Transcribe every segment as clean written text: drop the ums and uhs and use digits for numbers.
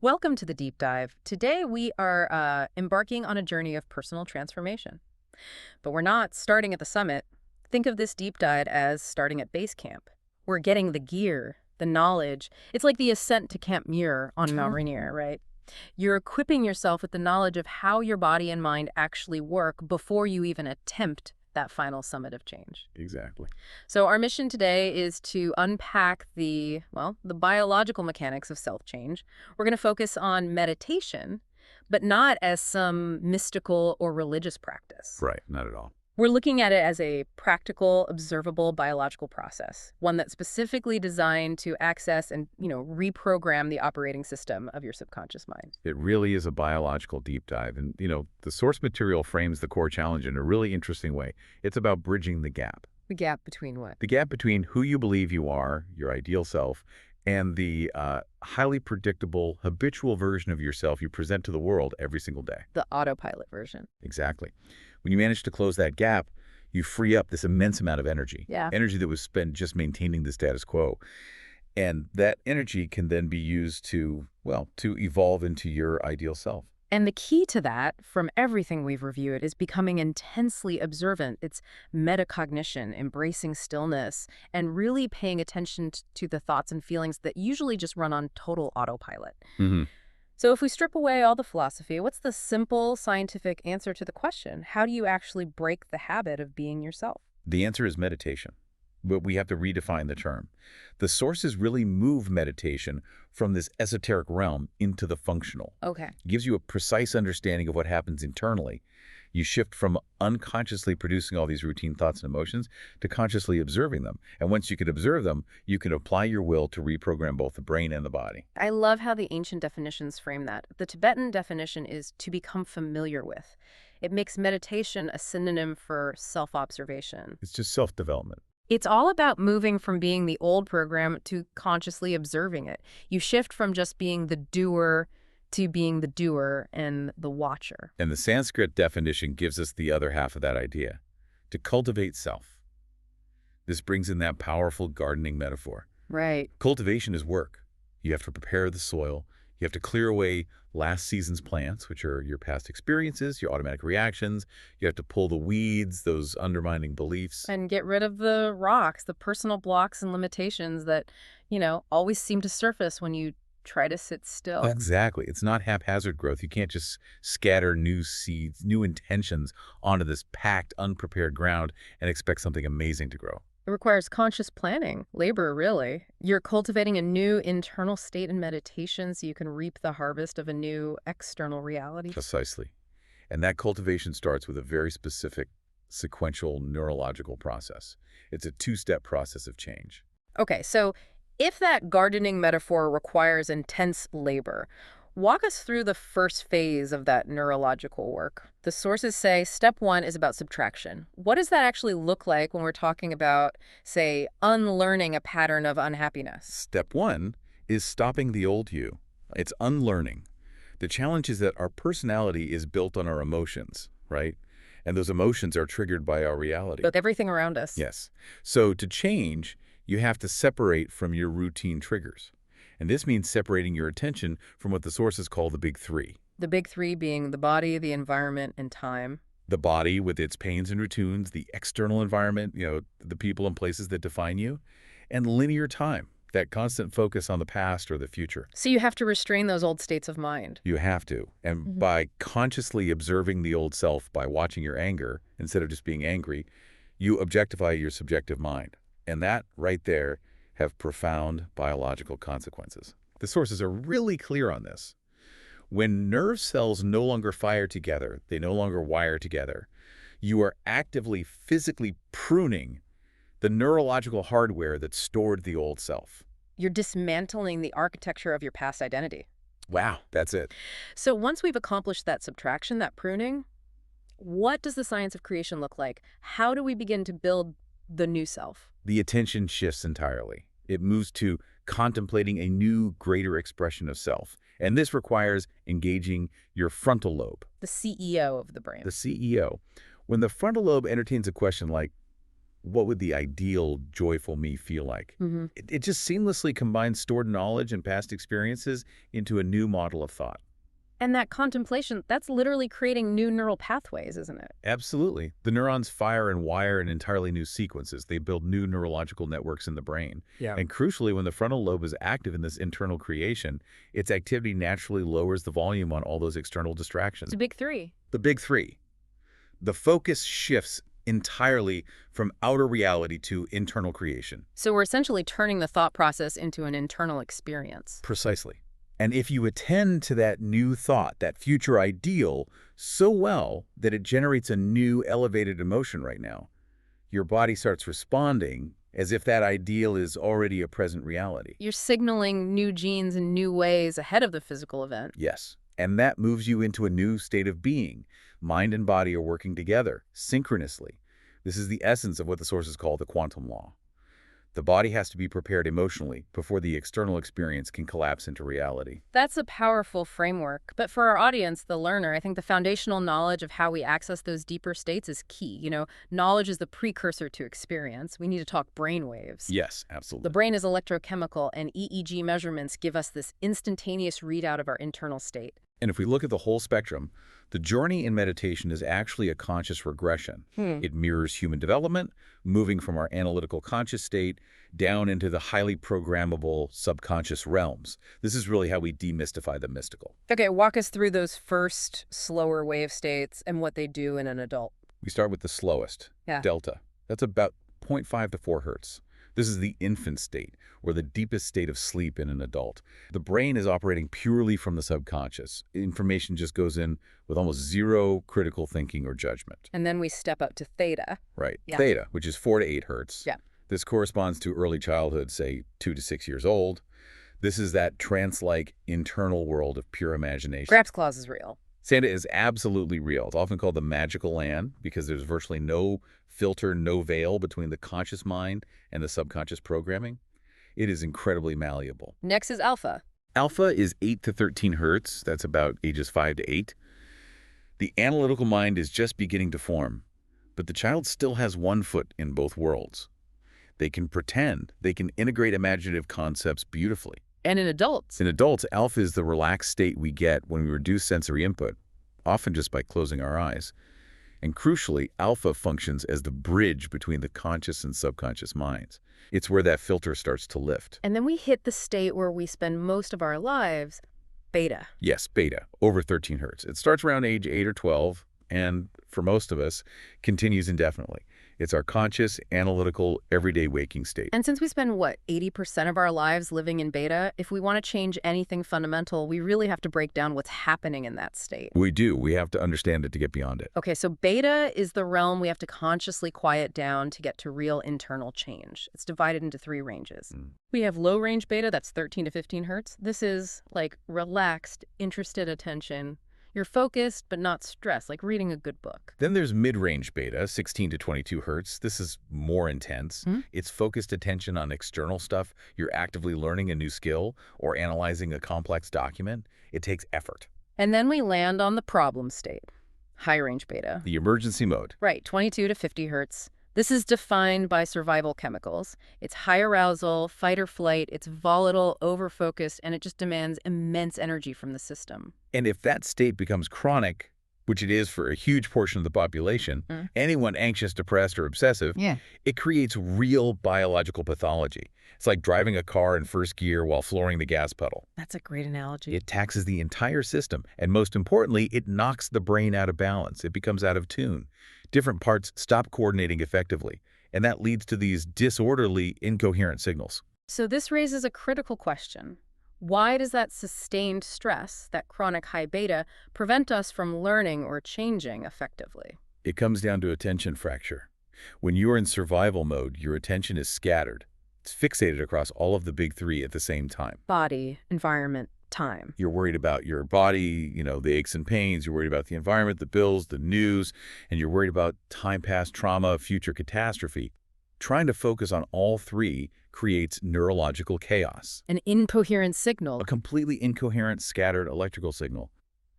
Welcome to the deep dive. Today we are embarking on a journey of personal transformation. But we're not starting at the summit. Think of this deep dive as starting at base camp. We're getting the gear, the knowledge. It's like the ascent to Camp Muir on Mount Rainier, right? You're equipping yourself with the knowledge of how your body and mind actually work before you even attempt that final summit of change. Exactly. So our mission today is to unpack the biological mechanics of self-change. We're going to focus on meditation, but not as some mystical or religious practice. Right. Not at all. We're looking at it as a practical, observable biological process, one that's specifically designed to access and, reprogram the operating system of your subconscious mind. It really is a biological deep dive. And, the source material frames the core challenge in a really interesting way. It's about bridging the gap. The gap between what? The gap between who you believe you are, your ideal self, and the highly predictable, habitual version of yourself you present to the world every single day. The autopilot version. Exactly. When you manage to close that gap, you free up this immense amount of energy. Yeah. Energy that was spent just maintaining the status quo. And that energy can then be used to evolve into your ideal self. And the key to that, from everything we've reviewed, is becoming intensely observant. It's metacognition, embracing stillness, and really paying attention to the thoughts and feelings that usually just run on total autopilot. Mm-hmm. So if we strip away all the philosophy, what's the simple scientific answer to the question? How do you actually break the habit of being yourself? The answer is meditation, but we have to redefine the term. The sources really move meditation from this esoteric realm into the functional. Okay. It gives you a precise understanding of what happens internally. You shift from unconsciously producing all these routine thoughts and emotions to consciously observing them. And once you can observe them, you can apply your will to reprogram both the brain and the body. I love how the ancient definitions frame that. The Tibetan definition is to become familiar with. It makes meditation a synonym for self-observation. It's just self-development. It's all about moving from being the old program to consciously observing it. You shift from just being the doer to being the doer and the watcher. And the Sanskrit definition gives us the other half of that idea, to cultivate self. This brings in that powerful gardening metaphor. Right. Cultivation is work. You have to prepare the soil. You have to clear away last season's plants, which are your past experiences, your automatic reactions. You have to pull the weeds, those undermining beliefs. And get rid of the rocks, the personal blocks and limitations that, always seem to surface when you try to sit still. Exactly. It's not haphazard growth. You can't just scatter new seeds, new intentions onto this packed, unprepared ground and expect something amazing to grow. It requires conscious planning, labor, really. You're cultivating a new internal state in meditation so you can reap the harvest of a new external reality. Precisely. And that cultivation starts with a very specific sequential neurological process. It's a two-step process of change. Okay, so if that gardening metaphor requires intense labor, walk us through the first phase of that neurological work. The sources say step one is about subtraction. What does that actually look like when we're talking about, say, unlearning a pattern of unhappiness? Step one is stopping the old you. It's unlearning. The challenge is that our personality is built on our emotions, right? And those emotions are triggered by our reality. With everything around us. Yes. So to change, you have to separate from your routine triggers. And this means separating your attention from what the sources call the big three. The big three being the body, the environment, and time. The body with its pains and routines, the external environment, the people and places that define you, and linear time, that constant focus on the past or the future. So you have to restrain those old states of mind. You have to. And by consciously observing the old self, by watching your anger, instead of just being angry, you objectify your subjective mind. And that right there have profound biological consequences. The sources are really clear on this. When nerve cells no longer fire together, they no longer wire together, you are actively, physically pruning the neurological hardware that stored the old self. You're dismantling the architecture of your past identity. Wow, that's it. So once we've accomplished that subtraction, that pruning, what does the science of creation look like? How do we begin to build the new self? The attention shifts entirely. It moves to contemplating a new, greater expression of self. And this requires engaging your frontal lobe. The CEO of the brain. The CEO. When the frontal lobe entertains a question like, what would the ideal joyful me feel like? Hmm. It just seamlessly combines stored knowledge and past experiences into a new model of thought. And that contemplation, that's literally creating new neural pathways, isn't it? Absolutely. The neurons fire and wire in entirely new sequences. They build new neurological networks in the brain. Yeah. And crucially, when the frontal lobe is active in this internal creation, its activity naturally lowers the volume on all those external distractions. It's a big three. The big three. The focus shifts entirely from outer reality to internal creation. So we're essentially turning the thought process into an internal experience. Precisely. And if you attend to that new thought, that future ideal, so well that it generates a new elevated emotion right now, your body starts responding as if that ideal is already a present reality. You're signaling new genes in new ways ahead of the physical event. Yes. And that moves you into a new state of being. Mind and body are working together, synchronously. This is the essence of what the sources call the quantum law. The body has to be prepared emotionally before the external experience can collapse into reality. That's a powerful framework. But for our audience, the learner, I think the foundational knowledge of how we access those deeper states is key. Knowledge is the precursor to experience. We need to talk brain waves. Yes, absolutely. The brain is electrochemical, and EEG measurements give us this instantaneous readout of our internal state. And if we look at the whole spectrum, the journey in meditation is actually a conscious regression. It mirrors human development, moving from our analytical conscious state down into the highly programmable subconscious realms. This is really how we demystify the mystical. Okay, walk us through those first slower wave states and what they do in an adult. We start with the slowest, Yeah. delta. That's about 0.5 to 4 hertz. This is the infant state, or the deepest state of sleep in an adult. The brain is operating purely from the subconscious. Information just goes in with almost zero critical thinking or judgment. And then we step up to theta. Right. Yeah. Theta, which is 4 to 8 hertz. Yeah. This corresponds to early childhood, say 2 to 6 years old. This is that trance-like internal world of pure imagination. Grap's clause is real. Santa is absolutely real. It's often called the magical land because there's virtually no filter, no veil between the conscious mind and the subconscious programming. It is incredibly malleable. Next is alpha. Alpha is 8 to 13 hertz. That's about ages 5 to 8. The analytical mind is just beginning to form, but the child still has one foot in both worlds. They can pretend. They can integrate imaginative concepts beautifully. And in adults. In adults, alpha is the relaxed state we get when we reduce sensory input, often just by closing our eyes. And crucially, alpha functions as the bridge between the conscious and subconscious minds. It's where that filter starts to lift. And then we hit the state where we spend most of our lives, beta. Yes, beta, over 13 hertz. It starts around age 8 or 12, and for most of us, continues indefinitely. It's our conscious, analytical, everyday waking state. And since we spend, 80% of our lives living in beta, if we want to change anything fundamental, we really have to break down what's happening in that state. We do. We have to understand it to get beyond it. Okay, so beta is the realm we have to consciously quiet down to get to real internal change. It's divided into 3 ranges. We have low-range beta, that's 13 to 15 hertz. This is like relaxed, interested attention. You're focused, but not stressed, like reading a good book. Then there's mid-range beta, 16 to 22 hertz. This is more intense. It's focused attention on external stuff. You're actively learning a new skill or analyzing a complex document. It takes effort. And then we land on the problem state, high-range beta. The emergency mode. Right, 22 to 50 hertz. This is defined by survival chemicals. It's high arousal, fight or flight, it's volatile, over-focused, and it just demands immense energy from the system. And if that state becomes chronic, which it is for a huge portion of the population, anyone anxious, depressed, or obsessive, it creates real biological pathology. It's like driving a car in first gear while flooring the gas pedal. That's a great analogy. It taxes the entire system, and most importantly, it knocks the brain out of balance. It becomes out of tune. Different parts stop coordinating effectively, and that leads to these disorderly, incoherent signals. So this raises a critical question. Why does that sustained stress, that chronic high beta, prevent us from learning or changing effectively? It comes down to attention fracture. When you're in survival mode, your attention is scattered. It's fixated across all of the big 3 at the same time. Body, environment, time. You're worried about your body, the aches and pains. You're worried about the environment, the bills, the news, and you're worried about time past trauma, future catastrophe. Trying to focus on all 3 creates neurological chaos. An incoherent signal. A completely incoherent, scattered electrical signal.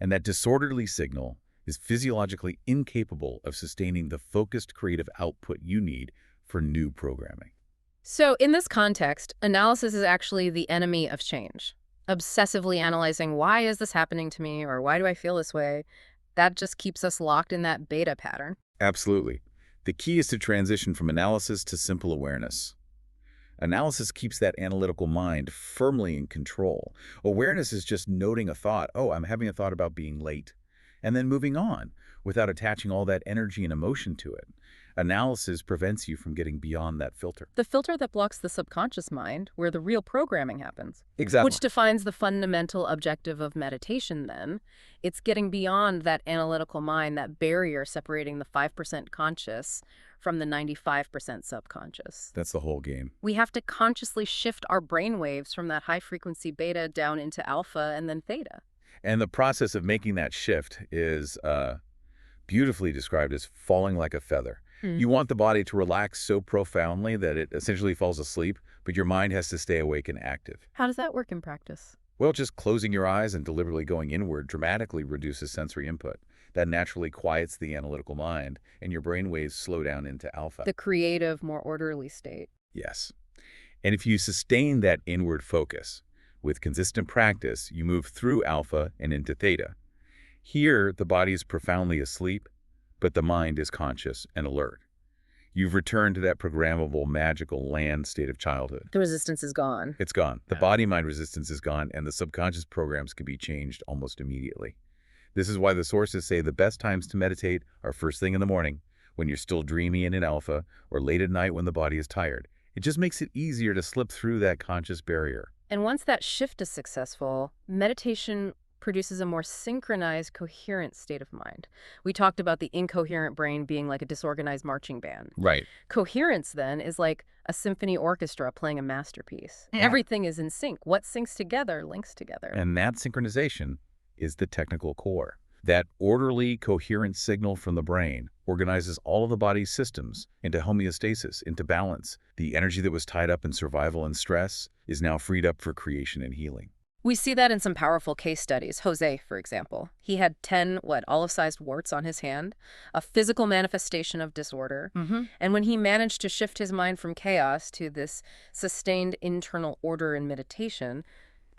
And that disorderly signal is physiologically incapable of sustaining the focused creative output you need for new programming. So in this context, analysis is actually the enemy of change. Obsessively analyzing why is this happening to me or why do I feel this way, that just keeps us locked in that beta pattern. Absolutely. The key is to transition from analysis to simple awareness. Analysis keeps that analytical mind firmly in control. Awareness is just noting a thought, oh, I'm having a thought about being late, and then moving on without attaching all that energy and emotion to it. Analysis prevents you from getting beyond that filter. The filter that blocks the subconscious mind, where the real programming happens. Exactly. Which defines the fundamental objective of meditation then. It's getting beyond that analytical mind, that barrier separating the 5% conscious from the 95% subconscious. That's the whole game. We have to consciously shift our brain waves from that high-frequency beta down into alpha and then theta. And the process of making that shift is beautifully described as falling like a feather. You want the body to relax so profoundly that it essentially falls asleep, but your mind has to stay awake and active. How does that work in practice? Well, just closing your eyes and deliberately going inward dramatically reduces sensory input. That naturally quiets the analytical mind, and your brain waves slow down into alpha. The creative, more orderly state. Yes. And if you sustain that inward focus, with consistent practice, you move through alpha and into theta. Here, the body is profoundly asleep, but the mind is conscious and alert. You've returned to that programmable, magical land state of childhood. The resistance is gone. It's gone. The body-mind resistance is gone, and the subconscious programs can be changed almost immediately. This is why the sources say the best times to meditate are first thing in the morning, when you're still dreamy and in alpha, or late at night when the body is tired. It just makes it easier to slip through that conscious barrier. And once that shift is successful, meditation produces a more synchronized, coherent state of mind. We talked about the incoherent brain being like a disorganized marching band. Right. Coherence, then, is like a symphony orchestra playing a masterpiece. Yeah. Everything is in sync. What syncs together links together. And that synchronization is the technical core. That orderly, coherent signal from the brain organizes all of the body's systems into homeostasis, into balance. The energy that was tied up in survival and stress is now freed up for creation and healing. We see that in some powerful case studies. Jose, for example. He had 10, olive-sized warts on his hand, a physical manifestation of disorder. And when he managed to shift his mind from chaos to this sustained internal order in meditation,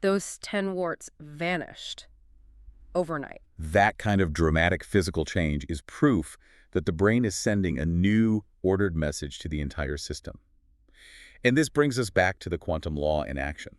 those 10 warts vanished overnight. That kind of dramatic physical change is proof that the brain is sending a new, ordered message to the entire system. And this brings us back to the quantum law in action.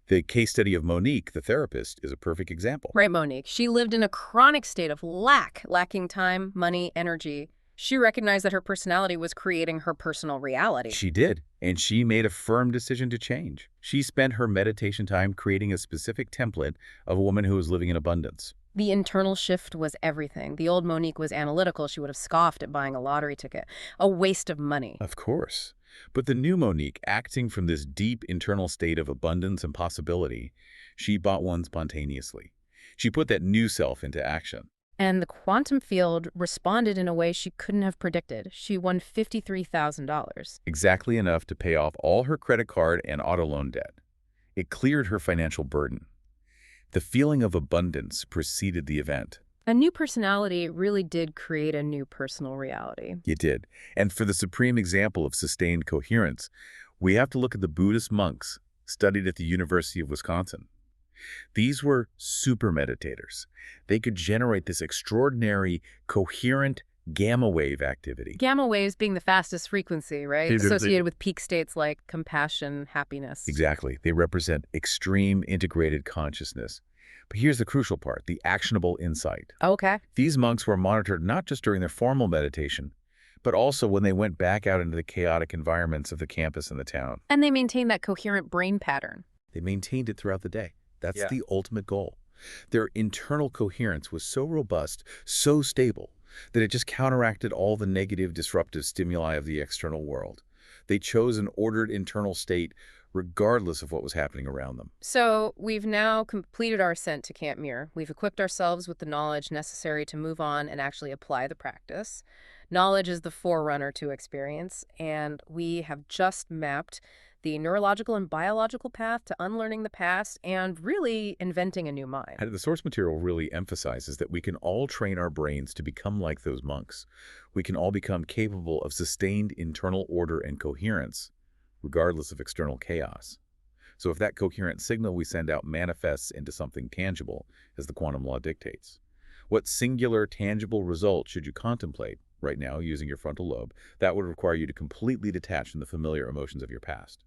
The case study of Monique, the therapist, is a perfect example. Right, Monique. She lived in a chronic state of lacking time, money, energy. She recognized that her personality was creating her personal reality. She did, and she made a firm decision to change. She spent her meditation time creating a specific template of a woman who was living in abundance. The internal shift was everything. The old Monique was analytical. She would have scoffed at buying a lottery ticket. A waste of money. Of course. But the new Monique, acting from this deep internal state of abundance and possibility, she bought one spontaneously. She put that new self into action. And the quantum field responded in a way she couldn't have predicted. She won $53,000. Exactly enough to pay off all her credit card and auto loan debt. It cleared her financial burden. The feeling of abundance preceded the event. A new personality really did create a new personal reality. It did. And for the supreme example of sustained coherence, we have to look at the Buddhist monks studied at the University of Wisconsin. These were super meditators. They could generate this extraordinary, coherent gamma wave activity. Gamma waves being the fastest frequency, right? Associated with peak states like compassion, happiness. Exactly. They represent extreme integrated consciousness. But here's the crucial part, the actionable insight. Okay. These monks were monitored not just during their formal meditation, but also when they went back out into the chaotic environments of the campus and the town. And they maintained that coherent brain pattern. They maintained it throughout the day. That's the ultimate goal. Their internal coherence was so robust, so stable, that it just counteracted all the negative, disruptive stimuli of the external world. They chose an ordered internal state regardless of what was happening around them. So we've now completed our ascent to Camp Muir. We've equipped ourselves with the knowledge necessary to move on and actually apply the practice. Knowledge is the forerunner to experience, and we have just mapped the neurological and biological path to unlearning the past and really inventing a new mind. And the source material really emphasizes that we can all train our brains to become like those monks. We can all become capable of sustained internal order and coherence, regardless of external chaos. So if that coherent signal we send out manifests into something tangible, as the quantum law dictates, what singular, tangible result should you contemplate right now using your frontal lobe that would require you to completely detach from the familiar emotions of your past?